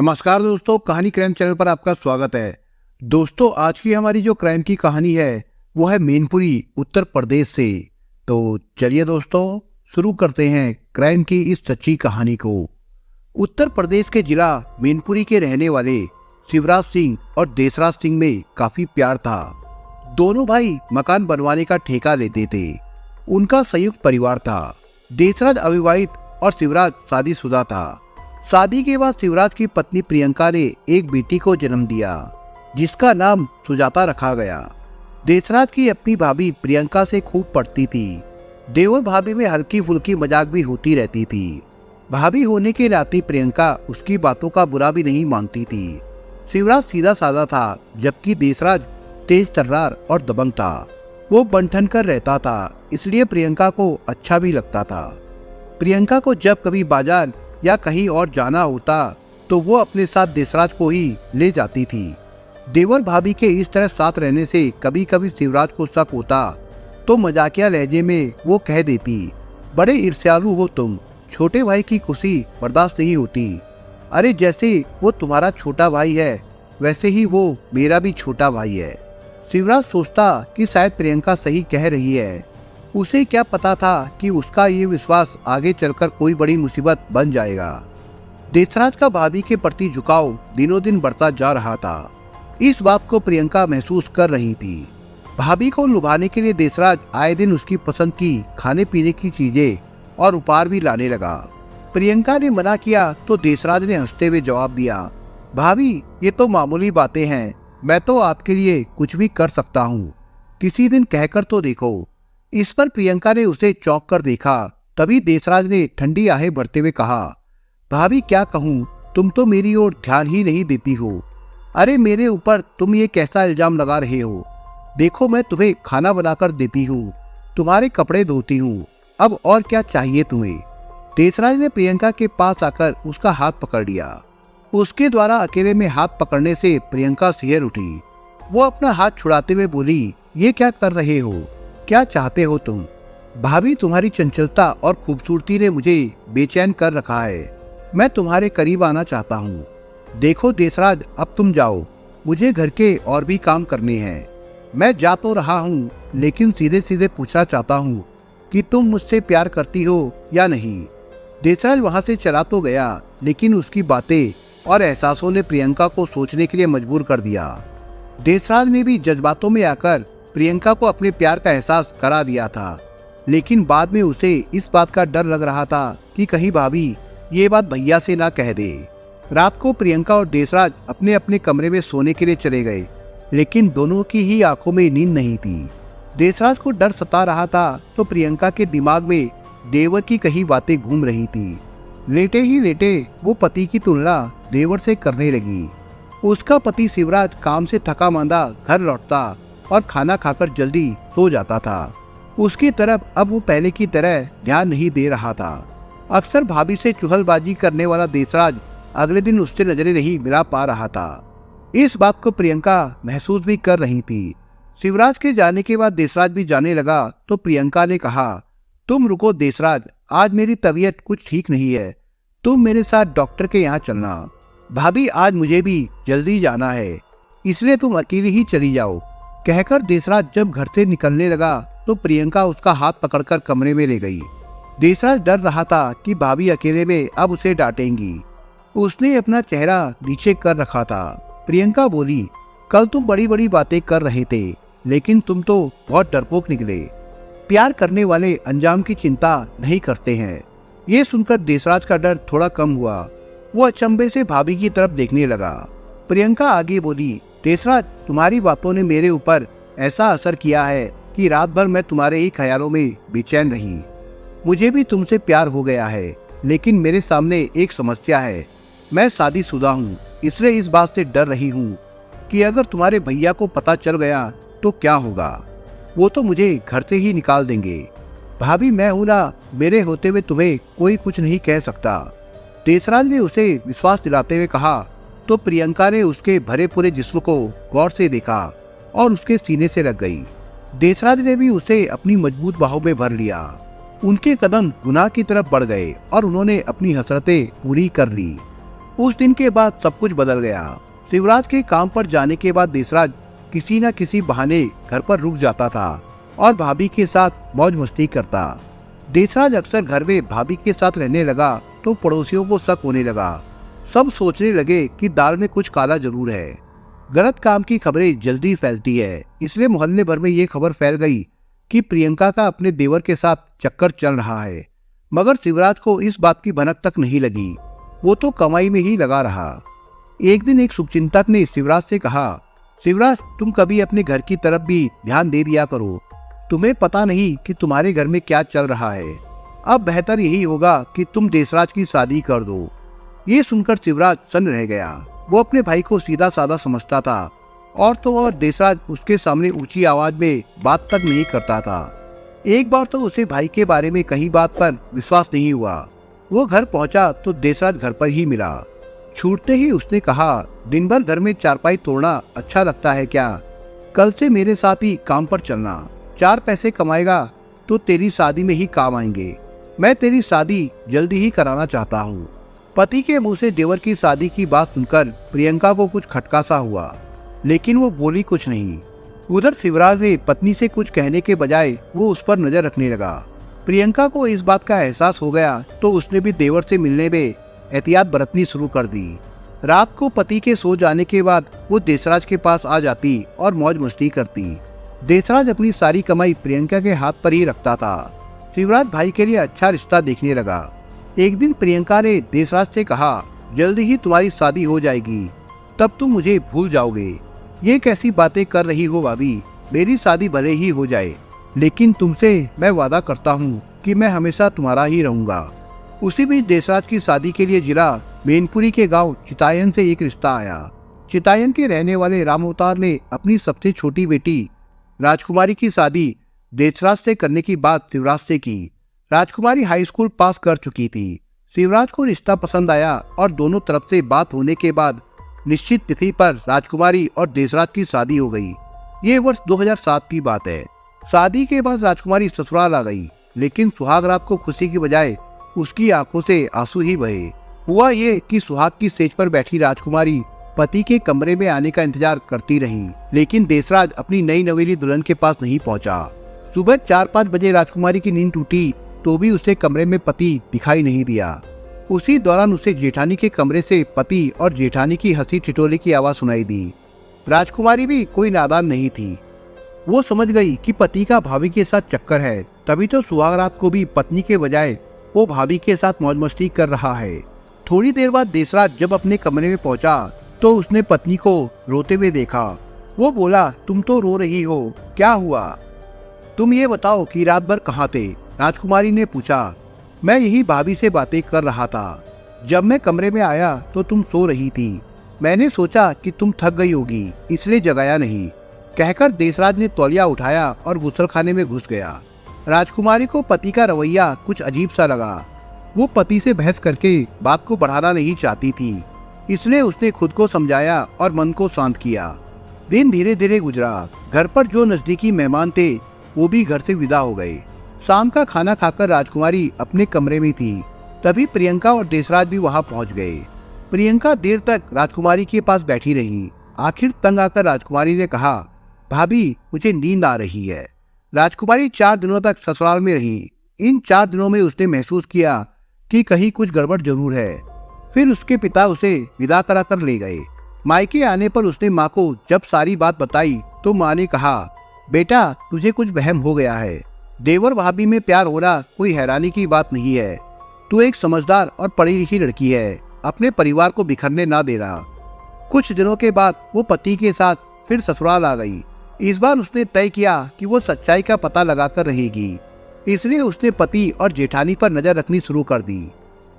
नमस्कार दोस्तों, कहानी क्राइम चैनल पर आपका स्वागत है। दोस्तों, आज की हमारी जो क्राइम की कहानी है वो है मैनपुरी, उत्तर प्रदेश से। तो चलिए दोस्तों, शुरू करते हैं क्राइम की इस सच्ची कहानी को। उत्तर प्रदेश के जिला मैनपुरी के रहने वाले शिवराज सिंह और देशराज सिंह में काफी प्यार था। दोनों भाई मकान बनवाने का ठेका लेते थे। उनका संयुक्त परिवार था। देशराज अविवाहित और शिवराज शादीशुदा था। शादी के बाद शिवराज की पत्नी प्रियंका ने एक बेटी को जन्म दिया जिसका नाम सुजाता रखा गया। देशराज की अपनी भाभी प्रियंका से खूब पटती थी। देवर भाभी में हल्की फुल्की मजाक भी होती रहती थी। भाभी होने के नाते प्रियंका उसकी बातों का बुरा भी नहीं मानती थी। शिवराज सीधा साधा था, जबकि देशराज तेज तर्रार और दबंग था। वो बंठन कर रहता था, इसलिए प्रियंका को अच्छा भी लगता था। प्रियंका को जब कभी बाजार या कहीं और जाना होता तो वो अपने साथ देशराज को ही ले जाती थी। देवर भाभी के इस तरह साथ रहने से कभी कभी शिवराज को शक होता तो मजाकिया लहजे में वो कह देती, बड़े ईर्ष्यालु हो तुम, छोटे भाई की खुशी बर्दाश्त नहीं होती। अरे जैसे वो तुम्हारा छोटा भाई है वैसे ही वो मेरा भी छोटा भाई है। शिवराज सोचता कि शायद प्रियंका सही कह रही है। उसे क्या पता था कि उसका ये विश्वास आगे चलकर कोई बड़ी मुसीबत बन जाएगा। देशराज का भाभी के प्रति झुकाव दिनों दिन बढ़ता जा रहा था। इस बात को प्रियंका महसूस कर रही थी। भाभी को लुभाने के लिए देशराज आए दिन उसकी पसंद की खाने पीने की चीजें और उपहार भी लाने लगा। प्रियंका ने मना किया तो देशराज ने हंसते हुए जवाब दिया, भाभी ये तो मामूली बातें हैं, मैं तो आपके लिए कुछ भी कर सकता हूँ, किसी दिन कहकर तो देखो। इस पर प्रियंका ने उसे चौंक कर देखा। तभी देशराज ने ठंडी आहें भरते हुए कहा, भाभी क्या कहूँ, तुम तो मेरी ओर ध्यान ही नहीं देती हो। अरे मेरे ऊपर तुम ये कैसा इल्जाम लगा रहे हो? देखो मैं तुम्हें खाना बनाकर देती हूँ, तुम्हारे कपड़े धोती हूँ, अब और क्या चाहिए तुम्हें? देशराज ने प्रियंका के पास आकर उसका हाथ पकड़ लिया। उसके द्वारा अकेले में हाथ पकड़ने से प्रियंका सिहर उठी। वो अपना हाथ छुड़ाते हुए बोली, ये क्या कर रहे हो, क्या चाहते हो तुम? भाभी तुम्हारी चंचलता और खूबसूरती ने मुझे बेचैन कर रखा है, मैं तुम्हारे करीब आना चाहता हूँ। देखो देशराज, अब तुम जाओ, मुझे घर के और भी काम करने हैं। मैं जा तो रहा हूँ, लेकिन सीधे सीधे पूछना चाहता हूँ कि तुम मुझसे प्यार करती हो या नहीं। देशराज वहां से चला तो गया, लेकिन उसकी बातें और एहसासों ने प्रियंका को सोचने के लिए मजबूर कर दिया। देशराज ने भी जज्बातों में आकर प्रियंका को अपने प्यार का एहसास करा दिया था, लेकिन बाद में उसे इस बात का डर लग रहा था कि कहीं भाभी ये बात भैया से ना कह दे। रात को प्रियंका और देशराज अपने अपने कमरे में सोने के लिए चले गए, लेकिन दोनों की ही आंखों में नींद नहीं थी। देशराज को डर सता रहा था तो प्रियंका के दिमाग में देवर की कही बातें घूम रही थी। लेटे ही लेटे वो पति की तुलना देवर से करने लगी। उसका पति शिवराज काम से थका मांदा घर लौटता और खाना खाकर जल्दी सो जाता था। उसकी तरफ अब वो पहले की तरह ध्यान नहीं दे रहा था। अक्सर भाभी से चुगलबाजी करने वाला देशराज अगले दिन उससे नजरें नहीं मिला पा रहा था। इस बात को प्रियंका महसूस भी कर रही थी। शिवराज के जाने के बाद देशराज भी जाने लगा तो प्रियंका ने कहा, तुम रुको देशराज, आज मेरी तबीयत कुछ ठीक नहीं है, तुम मेरे साथ डॉक्टर के यहाँ चलना। भाभी आज मुझे भी जल्दी जाना है, इसलिए तुम अकेली ही चली जाओ। कहकर देशराज जब घर से निकलने लगा तो प्रियंका उसका हाथ पकड़कर कमरे में ले गई। देशराज डर रहा था कि भाभी अकेले में अब उसे डांटेंगी। उसने अपना चेहरा नीचे कर रखा था। प्रियंका बोली, कल तुम बड़ी बड़ी बातें कर रहे थे, लेकिन तुम तो बहुत डरपोक निकले। प्यार करने वाले अंजाम की चिंता नहीं करते हैं। ये सुनकर देशराज का डर थोड़ा कम हुआ। वो अचंभे से भाभी की तरफ देखने लगा। प्रियंका आगे बोली, देशराज, तुम्हारी बातों ने मेरे ऊपर ऐसा असर किया है कि रात भर मैं तुम्हारे ही ख्यालों में बेचैन रही। मुझे भी तुमसे प्यार हो गया है, लेकिन मेरे सामने एक समस्या है। मैं शादीशुदा हूँ, इसलिए इस बात से डर रही हूँ कि अगर तुम्हारे भैया को पता चल गया तो क्या होगा। वो तो मुझे घर से ही निकाल देंगे। भाभी मैं हूं ना, मेरे होते हुए तुम्हें कोई कुछ नहीं कह सकता। देशराज ने उसे विश्वास दिलाते हुए कहा तो प्रियंका ने उसके भरे पूरे जिस्म को गौर से देखा और उसके सीने से लग गई। देशराज ने भी उसे अपनी मजबूत बाहों में भर लिया। उनके कदम गुनाह की तरफ बढ़ गए और उन्होंने अपनी हसरतें पूरी कर ली। उस दिन के बाद सब कुछ बदल गया। शिवराज के काम पर जाने के बाद देसराज किसी न किसी बहाने घर पर रुक जाता था और भाभी के साथ मौज मस्ती करता। देसराज अक्सर घर में भाभी के साथ रहने लगा तो पड़ोसियों को शक होने लगा। सब सोचने लगे कि दाल में कुछ काला जरूर है। गलत काम की खबरें जल्दी फैलती है, इसलिए मोहल्ले भर में ये खबर फैल गई कि प्रियंका का अपने देवर के साथ चक्कर चल रहा है। मगर शिवराज को इस बात की भनक तक नहीं लगी, वो तो कमाई में ही लगा रहा। एक दिन एक शुभचिंतक ने शिवराज से कहा, शिवराज, तुम कभी अपने घर की तरफ भी ध्यान दे दिया करो। तुम्हें पता नहीं कि तुम्हारे घर में क्या चल रहा है। अब बेहतर यही होगा कि तुम देसराज की शादी कर दो। ये सुनकर शिवराज सन्न रह गया। वो अपने भाई को सीधा साधा समझता था और तो और देसराज उसके सामने ऊंची आवाज में बात तक नहीं करता था। एक बार तो उसे भाई के बारे में कही बात पर विश्वास नहीं हुआ। वो घर पहुंचा तो देसराज घर पर ही मिला। छूटते ही उसने कहा, दिन भर घर में चारपाई तोड़ना अच्छा लगता है क्या? कल से मेरे साथ ही काम पर चलना। 4 पैसे कमाएगा तो तेरी शादी में ही काम आएंगे। मैं तेरी शादी जल्दी ही कराना चाहता हूँ। पति के मुंह से देवर की शादी की बात सुनकर प्रियंका को कुछ खटका सा हुआ, लेकिन वो बोली कुछ नहीं। उधर शिवराज ने पत्नी से कुछ कहने के बजाय वो उस पर नजर रखने लगा। प्रियंका को इस बात का एहसास हो गया तो उसने भी देवर से मिलने में एहतियात बरतनी शुरू कर दी। रात को पति के सो जाने के बाद वो देसराज के पास आ जाती और मौज मस्ती करती। देसराज अपनी सारी कमाई प्रियंका के हाथ पर ही रखता था। शिवराज भाई के लिए अच्छा रिश्ता देखने लगा। एक दिन प्रियंका ने देसराज से कहा, जल्दी ही तुम्हारी शादी हो जाएगी, तब तुम मुझे भूल जाओगे। ये कैसी बातें कर रही हो भाभी? मेरी शादी भले ही हो जाए, लेकिन तुमसे मैं वादा करता हूँ कि मैं हमेशा तुम्हारा ही रहूंगा। उसी बीच देसराज की शादी के लिए जिला मैनपुरी के गांव चितायन से एक रिश्ता आया। चितायन के रहने वाले राम अवतार ने अपनी सबसे छोटी बेटी राजकुमारी की शादी देसराज से करने की बात शिवराज से की। राजकुमारी हाई स्कूल पास कर चुकी थी। शिवराज को रिश्ता पसंद आया और दोनों तरफ से बात होने के बाद निश्चित तिथि पर राजकुमारी और देसराज की शादी हो गई। ये वर्ष 2007 की बात है। शादी के बाद राजकुमारी ससुराल आ गई, लेकिन सुहाग रात को खुशी की बजाय उसकी आंखों से आंसू ही बहे। हुआ ये कि सुहाग की स्टेज पर बैठी राजकुमारी पति के कमरे में आने का इंतजार करती रही, लेकिन देसराज अपनी नई नवेली दुल्हन के पास नहीं पहुंचा। सुबह 4-5 बजे राजकुमारी की नींद टूटी तो भी उसे कमरे में पति दिखाई नहीं दिया। उसी दौरान उसे जेठानी के कमरे से पति और जेठानी की हंसी ठिठोले की आवाज सुनाई दी। राजकुमारी भी कोई नादान नहीं थी। वो समझ गई कि पति का भाभी के साथ चक्कर है, तभी तो सुहाग रात को भी पत्नी के बजाय वो भाभी के साथ मौज मस्ती कर रहा है। थोड़ी देर बाद देसराज जब अपने कमरे में पहुंचा तो उसने पत्नी को रोते हुए देखा। वो बोला, तुम तो रो रही हो, क्या हुआ? तुम ये बताओ कि रात भर कहाँ थे? राजकुमारी ने पूछा। मैं यही भाभी से बातें कर रहा था। जब मैं कमरे में आया तो तुम सो रही थी। मैंने सोचा कि तुम थक गई होगी, इसलिए जगाया नहीं, कहकर देसराज ने तौलिया उठाया और गुस्लखाने में घुस गया। राजकुमारी को पति का रवैया कुछ अजीब सा लगा। वो पति से बहस करके बात को बढ़ाना नहीं चाहती थी, इसलिए उसने खुद को समझाया और मन को शांत किया। दिन धीरे धीरे गुजरा। घर पर जो नजदीकी मेहमान थे वो भी घर से विदा हो गए। शाम का खाना खाकर राजकुमारी अपने कमरे में थी, तभी प्रियंका और देसराज भी वहां पहुंच गए। प्रियंका देर तक राजकुमारी के पास बैठी रही। आखिर तंग आकर राजकुमारी ने कहा, भाभी मुझे नींद आ रही है। राजकुमारी 4 दिनों तक ससुराल में रही। इन 4 दिनों में उसने महसूस किया कि कहीं कुछ गड़बड़ जरूर है। फिर उसके पिता उसे विदा करा कर ले गए। मायके आने पर उसने माँ को जब सारी बात बताई तो माँ ने कहा, बेटा तुझे कुछ वहम हो गया है। देवर भाभी में प्यार होना कोई हैरानी की बात नहीं है। तू एक समझदार और पढ़ी लिखी लड़की है, अपने परिवार को बिखरने ना देना। कुछ दिनों के बाद वो पति के साथ फिर ससुराल आ गई। इस बार उसने तय किया कि वो सच्चाई का पता लगाकर रहेगी, इसलिए उसने पति और जेठानी पर नजर रखनी शुरू कर दी।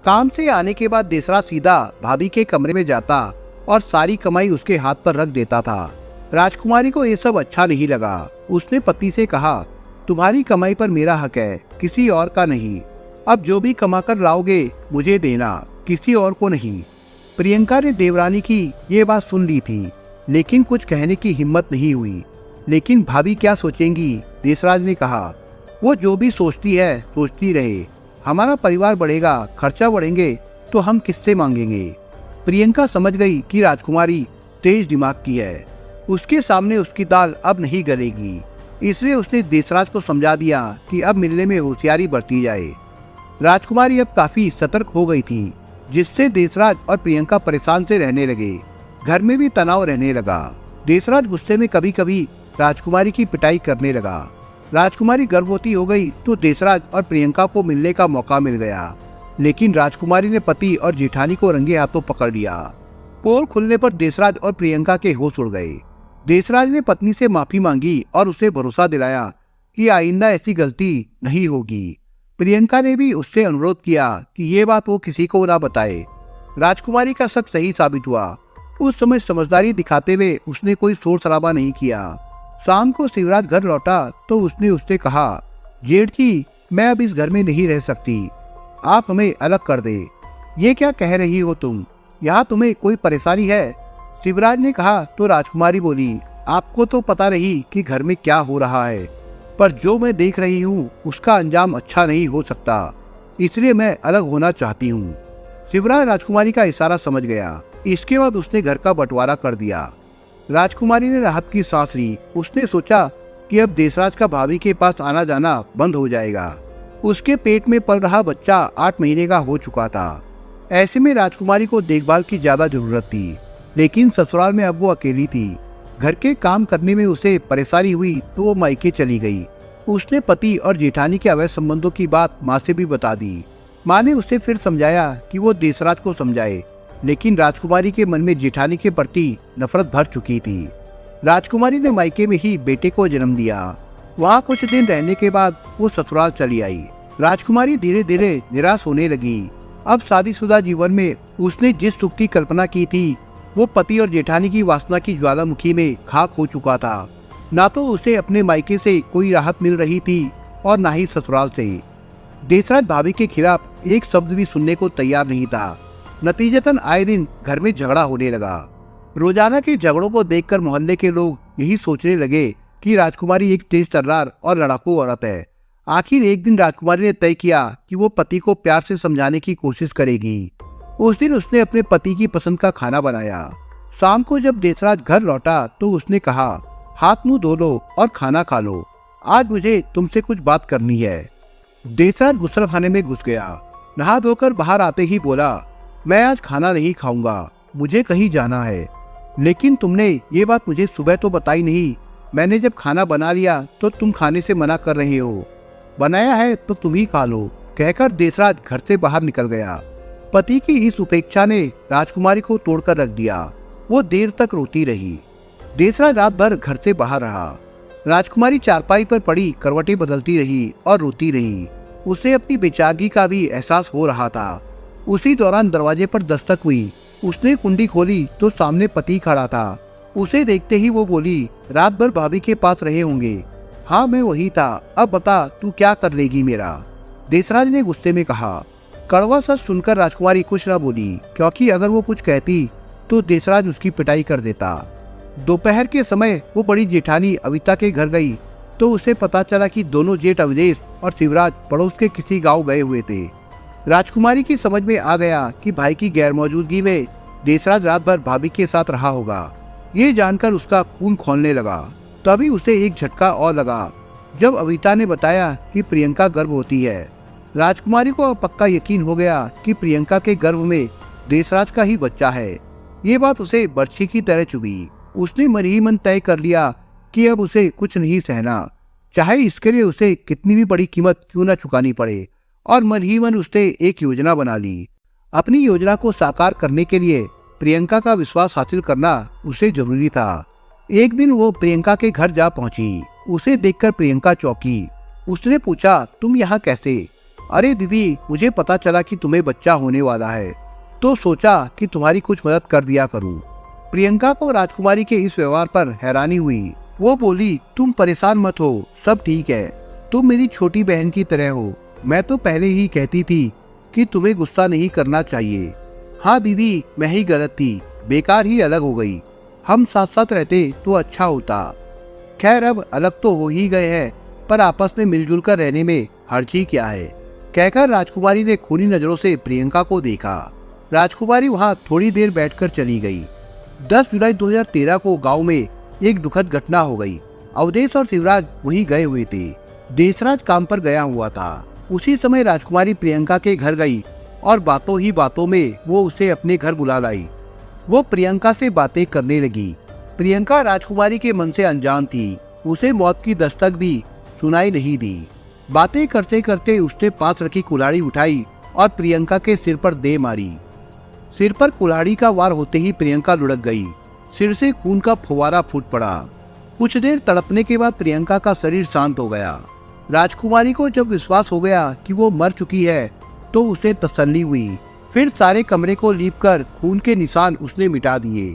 काम से आने के बाद देसराज सीधा भाभी के कमरे में जाता और सारी कमाई उसके हाथ पर रख देता था। राजकुमारी को ये सब अच्छा नहीं लगा। उसने पति से कहा, तुम्हारी कमाई पर मेरा हक है, किसी और का नहीं। अब जो भी कमा कर लाओगे मुझे देना, किसी और को नहीं। प्रियंका ने देवरानी की ये बात सुन ली थी, लेकिन कुछ कहने की हिम्मत नहीं हुई। लेकिन भाभी क्या सोचेंगी? देसराज ने कहा, वो जो भी सोचती है सोचती रहे। हमारा परिवार बढ़ेगा, खर्चा बढ़ेंगे तो हम किससे मांगेंगे? प्रियंका समझ गई कि राजकुमारी तेज दिमाग की है, उसके सामने उसकी दाल अब नहीं गलेगी। इसलिए उसने देसराज को समझा दिया कि अब मिलने में होशियारी बरती जाए। राजकुमारी अब काफी सतर्क हो गई थी, जिससे देसराज और प्रियंका परेशान से रहने लगे। घर में भी तनाव रहने लगा। देसराज गुस्से में कभी कभी राजकुमारी की पिटाई करने लगा। राजकुमारी गर्भवती हो गई तो देसराज और प्रियंका को मिलने का मौका मिल गया, लेकिन राजकुमारी ने पति और जेठानी को रंगे हाथों पकड़ लिया। पोल खुलने पर देसराज और प्रियंका के होश उड़ गए। देसराज ने पत्नी से माफी मांगी और उसे भरोसा दिलाया कि आइंदा ऐसी गलती नहीं होगी। प्रियंका ने भी उससे अनुरोध किया कि ये बात वो किसी को ना बताए। राजकुमारी का शक सही साबित हुआ। उस समय समझदारी दिखाते हुए उसने कोई शोर शराबा नहीं किया। शाम को शिवराज घर लौटा तो उसने उससे कहा, जेठ जी, मैं अब इस घर में नहीं रह सकती, आप हमें अलग कर दे। ये क्या कह रही हो तुम? यहाँ तुम्हें कोई परेशानी है? शिवराज ने कहा तो राजकुमारी बोली, आपको तो पता नहीं कि घर में क्या हो रहा है, पर जो मैं देख रही हूँ उसका अंजाम अच्छा नहीं हो सकता, इसलिए मैं अलग होना चाहती हूँ। शिवराज राजकुमारी का इशारा समझ गया। इसके बाद उसने घर का बंटवारा कर दिया। राजकुमारी ने राहत की सांस ली। उसने सोचा कि अब देसराज का भाभी के पास आना जाना बंद हो जाएगा। उसके पेट में पल रहा बच्चा 8 महीने का हो चुका था। ऐसे में राजकुमारी को देखभाल की ज्यादा जरूरत थी, लेकिन ससुराल में अब वो अकेली थी। घर के काम करने में उसे परेशानी हुई तो वो मायके चली गई। उसने पति और जेठानी के अवैध संबंधों की बात माँ से भी बता दी। माँ ने उसे फिर समझाया कि वो देसराज को समझाए, लेकिन राजकुमारी के मन में जेठानी के प्रति नफरत भर चुकी थी। राजकुमारी ने मायके में ही बेटे को जन्म दिया। वहाँ कुछ दिन रहने के बाद वो ससुराल चली आई। राजकुमारी धीरे धीरे निराश होने लगी। अब शादीशुदा जीवन में उसने जिस सुख की कल्पना की थी वो पति और जेठानी की वासना की ज्वालामुखी में खाक हो चुका था। ना तो उसे अपने मायके से कोई राहत मिल रही थी और ना ही ससुराल से। देसराज भाभी के खिलाफ एक शब्द भी सुनने को तैयार नहीं था। नतीजतन आए दिन घर में झगड़ा होने लगा। रोजाना के झगड़ों को देखकर मोहल्ले के लोग यही सोचने लगे कि राजकुमारी एक तेज तर्रार और लड़ाकू औरत है। आखिर एक दिन राजकुमारी ने तय किया कि वो पति को प्यार से समझाने की कोशिश करेगी। उस दिन उसने अपने पति की पसंद का खाना बनाया। शाम को जब देसराज घर लौटा तो उसने कहा, हाथ मुंह धो लो और खाना खा लो, आज मुझे तुमसे कुछ बात करनी है। देसराज गुस्लखाने में घुस गया। नहा धोकर बाहर आते ही बोला, मैं आज खाना नहीं खाऊंगा, मुझे कहीं जाना है। लेकिन तुमने ये बात मुझे सुबह तो बताई नहीं। मैंने जब खाना बना लिया तो तुम खाने से मना कर रहे हो। बनाया है तो तुम ही खा लो, कहकर देसराज घर से बाहर निकल गया। पति की इस उपेक्षा ने राजकुमारी को तोड़कर रख दिया। वो देर तक रोती रही। देसराज रात भर घर से बाहर रहा। राजकुमारी चारपाई पर पड़ी करवटें बदलती रही और रोती रही। उसे अपनी बेचारगी का भी एहसास हो रहा था। उसी दौरान दरवाजे पर दस्तक हुई। उसने कुंडी खोली तो सामने पति खड़ा था। उसे देखते ही वो बोली, रात भर भाभी के पास रहे होंगे। हाँ, मैं वही था। अब बता, तू क्या कर लेगी मेरा? देसराज ने गुस्से में कहा। कड़वा सच सुनकर राजकुमारी कुछ न बोली, क्योंकि अगर वो कुछ कहती तो देसराज उसकी पिटाई कर देता। दोपहर के समय वो बड़ी जेठानी अविता के घर गई तो उसे पता चला कि दोनों जेठ अवधेश और शिवराज पड़ोस के किसी गांव गए हुए थे। राजकुमारी की समझ में आ गया कि भाई की गैर मौजूदगी में देसराज रात भर भाभी के साथ रहा होगा। ये जानकर उसका खून खौलने लगा। तभी उसे एक झटका और लगा जब अविता ने बताया कि प्रियंका गर्भवती है। राजकुमारी को अब पक्का यकीन हो गया कि प्रियंका के गर्भ में देसराज का ही बच्चा है। ये बात उसे बर्छी की तरह चुभी। उसने मन ही मन तय कर लिया कि अब उसे कुछ नहीं सहना, चाहे इसके लिए उसे कितनी भी बड़ी कीमत क्यों न चुकानी पड़े। और मन ही मन उसने एक योजना बना ली। अपनी योजना को साकार करने के लिए प्रियंका का विश्वास हासिल करना उसे जरूरी था। एक दिन वो प्रियंका के घर जा पहुंची। उसे देखकर प्रियंका चौंकी। उसने पूछा, तुम यहाँ कैसे? अरे दीदी, मुझे पता चला कि तुम्हें बच्चा होने वाला है, तो सोचा कि तुम्हारी कुछ मदद कर दिया करूं। प्रियंका को राजकुमारी के इस व्यवहार पर हैरानी हुई। वो बोली, तुम परेशान मत हो, सब ठीक है। तुम मेरी छोटी बहन की तरह हो। मैं तो पहले ही कहती थी कि तुम्हें गुस्सा नहीं करना चाहिए। हाँ दीदी, मैं ही गलत थी, बेकार ही अलग हो गई। हम साथ साथ रहते तो अच्छा होता। खैर, अब अलग तो हो ही गए हैं, पर आपस में मिलजुल कर रहने में हर्ज ही क्या है, कहकर राजकुमारी ने खूनी नजरों से प्रियंका को देखा। राजकुमारी वहां थोड़ी देर बैठकर चली गई। 10 जुलाई 2013 को गांव में एक दुखद घटना हो गई। अवधेश और शिवराज वहीं गए हुए थे। देशराज काम पर गया हुआ था। उसी समय राजकुमारी प्रियंका के घर गई और बातों ही बातों में वो उसे अपने घर बुला लाई। वो प्रियंका से बातें करने लगी। प्रियंका राजकुमारी के मन से अनजान थी। उसे मौत की दस्तक भी सुनाई नहीं दी। बातें करते करते उसने पास रखी कुल्हाड़ी उठाई और प्रियंका के सिर पर दे मारी। सिर पर कुल्हाड़ी का वार होते ही प्रियंका लुढ़क गई। सिर से खून का फुवारा फूट पड़ा। कुछ देर तड़पने के बाद प्रियंका का शरीर शांत हो गया। राजकुमारी को जब विश्वास हो गया कि वो मर चुकी है तो उसे तसल्ली हुई। फिर सारे कमरे को लीपकर खून के निशान उसने मिटा दिए।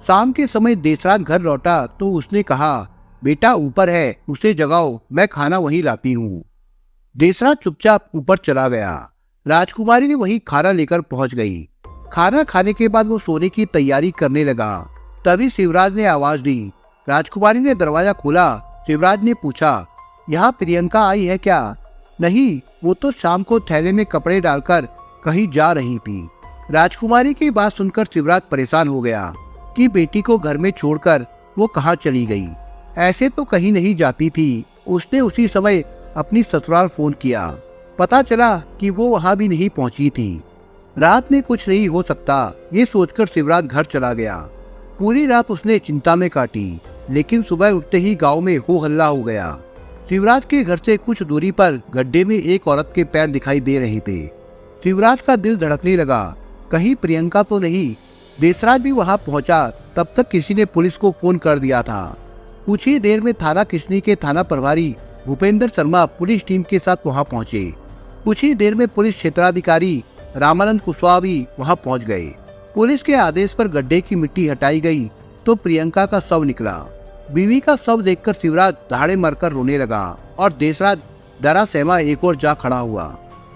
शाम के समय देशराज घर लौटा तो उसने कहा, बेटा ऊपर है, उसे जगाओ, मैं खाना वहीं लाती हूँ। देशराज चुपचाप ऊपर चला गया। राजकुमारी ने वहीं खाना लेकर पहुंच गई। खाना खाने के बाद वो सोने की तैयारी करने लगा। तभी शिवराज ने आवाज दी। राजकुमारी ने दरवाजा खोला। शिवराज ने पूछा, यहाँ प्रियंका आई है क्या? नहीं, वो तो शाम को थैले में कपड़े डालकर कहीं जा रही थी। राजकुमारी की बात सुनकर शिवराज परेशान हो गया कि बेटी को घर में छोड़कर वो कहाँ चली गई। ऐसे तो कहीं नहीं जाती थी। उसने उसी समय अपनी ससुराल फोन किया। पता चला कि वो वहां भी नहीं पहुंची थी। रात में कुछ नहीं हो सकता, ये सोचकर शिवराज घर चला गया। पूरी रात उसने चिंता में काटी, लेकिन सुबह उठते ही गांव में हो हल्ला हो गया। शिवराज के घर से कुछ दूरी पर गड्ढे में एक औरत के पैर दिखाई दे रहे थे। शिवराज का दिल धड़कने लगा, कहीं प्रियंका तो नहीं। देशराज भी वहां पहुंचा। तब तक किसी ने पुलिस को फोन कर दिया था। कुछ ही देर में थाना किसनी के थाना प्रभारी भूपेंद्र शर्मा पुलिस टीम के साथ वहां पहुंचे। कुछ ही देर में पुलिस क्षेत्राधिकारी रामानंद कुशवाहा भी वहां पहुंच गए। पुलिस के आदेश पर गड्ढे की मिट्टी हटाई गई तो प्रियंका का शव निकला। बीवी का शव देखकर शिवराज दहाड़े मारकर रोने लगा और देशराज डरा सहमा एक और जा खड़ा हुआ।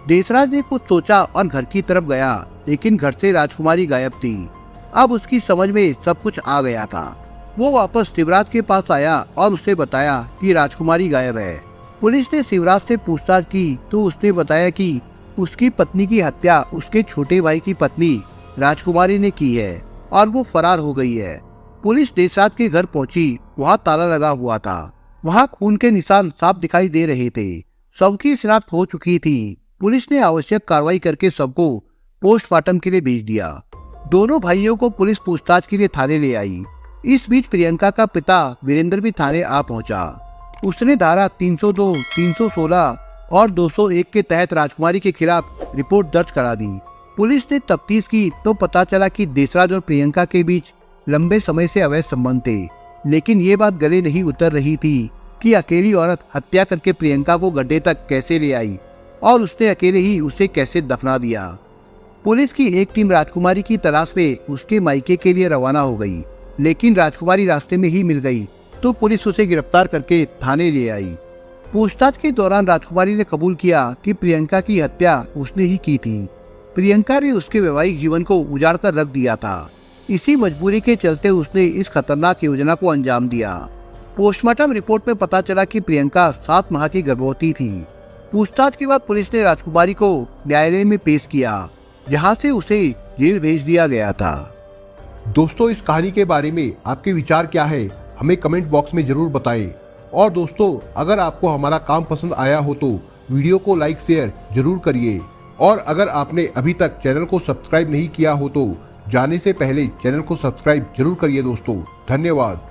देशराज ने कुछ सोचा और घर की तरफ गया, लेकिन घर से राजकुमारी गायब थी। अब उसकी समझ में सब कुछ आ गया था। वो वापस शिवराज के पास आया और उसे बताया कि राजकुमारी गायब है। पुलिस ने शिवराज से पूछताछ की तो उसने बताया कि उसकी पत्नी की हत्या उसके छोटे भाई की पत्नी राजकुमारी ने की है और वो फरार हो गई है। पुलिस देशराज के घर पहुंची। वहां ताला लगा हुआ था। वहां खून के निशान साफ दिखाई दे रहे थे। शव की शिनाख्त हो चुकी थी। पुलिस ने आवश्यक कार्रवाई करके शव को पोस्टमार्टम के लिए भेज दिया। दोनों भाइयों को पुलिस पूछताछ के लिए थाने ले आई। इस बीच प्रियंका का पिता वीरेंद्र भी थाने आ पहुंचा। उसने धारा 302, 316 और 201 के तहत राजकुमारी के खिलाफ रिपोर्ट दर्ज करा दी। पुलिस ने तफ्तीश की तो पता चला कि देशराज और प्रियंका के बीच लंबे समय से अवैध संबंध थे, लेकिन ये बात गले नहीं उतर रही थी कि अकेली औरत हत्या करके प्रियंका को गड्ढे तक कैसे ले आई और उसने अकेले ही उसे कैसे दफना दिया। पुलिस की एक टीम राजकुमारी की तलाश में उसके मायके के लिए रवाना हो गई, लेकिन राजकुमारी रास्ते में ही मिल गई तो पुलिस उसे गिरफ्तार करके थाने ले आई। पूछताछ के दौरान राजकुमारी ने कबूल किया कि प्रियंका की हत्या उसने ही की थी। प्रियंका ने उसके वैवाहिक जीवन को उजाड़ कर रख दिया था। इसी मजबूरी के चलते उसने इस खतरनाक योजना को अंजाम दिया। पोस्टमार्टम रिपोर्ट में पता चला कि प्रियंका 7 माह की गर्भवती थी। पूछताछ के बाद पुलिस ने राजकुमारी को न्यायालय में पेश किया, जहां से उसे जेल भेज दिया गया था। दोस्तों, इस कहानी के बारे में आपके विचार क्या है, हमें कमेंट बॉक्स में जरूर बताएं। और दोस्तों, अगर आपको हमारा काम पसंद आया हो तो वीडियो को लाइक शेयर जरूर करिए। और अगर आपने अभी तक चैनल को सब्सक्राइब नहीं किया हो तो जाने से पहले चैनल को सब्सक्राइब जरूर करिए दोस्तों। धन्यवाद।